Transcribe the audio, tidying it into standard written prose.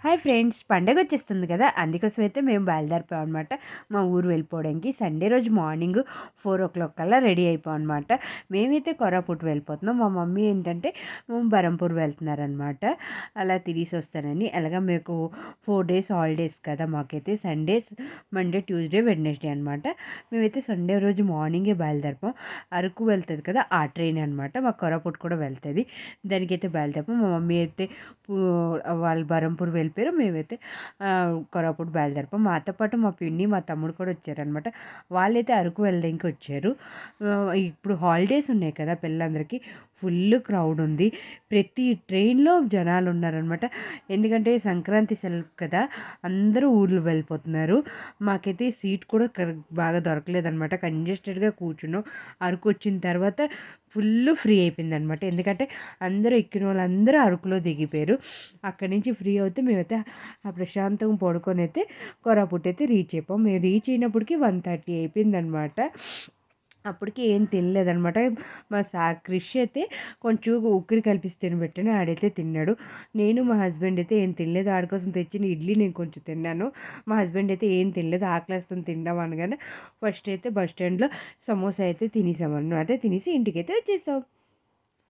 Hi friends, పండగ వచ్చేస్తుంది కదా, అందుకోసం అయితే మేము బయలుదేరిపోయాం అనమాట మా ఊరు వెళ్ళిపోవడానికి. సండే రోజు మార్నింగ్ 4 o'clock కల్లా రెడీ అయిపోయాం అనమాట. మేమైతే కొరాపుట్ వెళ్ళిపోతున్నాం. మా మమ్మీ ఏంటంటే బరంపూర్ వెళ్తున్నారనమాట. అలా తిరిగి వస్తానని. అలాగా మీకు 4 days హాలిడేస్ కదా మాకైతే. సండేస్, మండే, ట్యూస్డే, వెడ్నెస్డే అనమాట. మేమైతే సండే రోజు మార్నింగే బయలుదేరిపోం. అరకు వెళ్తుంది కదా, ఆ ట్రైన్ అనమాట. మా కొరాపుట్ కూడా వెళ్తుంది, దానికైతే బయలుదేరిపోం. మా మమ్మీ అయితే వాళ్ళు బరంపూర్ వెళ్ళిపోయారు. మేమైతే కొరాపుట్ బయలుదేరిపోం. మాతో పాటు మా పిన్ని, మా తమ్ముడు కూడా వచ్చారనమాట. వాళ్ళైతే అరకు వెళ్ళడానికి వచ్చారు. ఇప్పుడు హాలిడేస్ ఉన్నాయి కదా పిల్లలందరికీ, ఫుల్ క్రౌడ్ ఉంది. ప్రతి ట్రైన్లో జనాలు ఉన్నారనమాట. ఎందుకంటే సంక్రాంతి సెలవు కదా, అందరూ ఊర్లు వెళ్ళిపోతున్నారు. మాకైతే సీట్ కూడా బాగా దొరకలేదనమాట. కంజెస్టెడ్గా కూర్చున్నాం. అరకు వచ్చిన తర్వాత ఫుల్ ఫ్రీ అయిపోయిందనమాట. ఎందుకంటే అందరూ ఎక్కిన వాళ్ళందరూ అరకులో దిగిపోయారు. అక్కడి నుంచి ఫ్రీ అవుతే మేమైతే ప్రశాంతంగా పడుకొని అయితే కోరాపుట్ అయితే రీచ్ అయిపోయాం. మేము రీచ్ అయినప్పటికీ 1:30 అయిపోయిందనమాట. అప్పటికి ఏం తినలేదనమాట. మా క్రిష్ అయితే కొంచెం ఉక్కిరి కలిపిసి తినబెట్టాను, ఆడైతే తిన్నాడు. నేను మా హస్బెండ్ అయితే ఏం తినలేదు. ఆడి కోసం తెచ్చిన ఇడ్లీ నేను కొంచెం తిన్నాను. మా హస్బెండ్ అయితే ఏం తినలేదు, ఆకలిస్తుంది తిందాం అనగానే ఫస్ట్ అయితే బస్ స్టాండ్లో సమోసా అయితే తినేసామన్నమాట. తినేసి ఇంటికైతే వచ్చేసాం.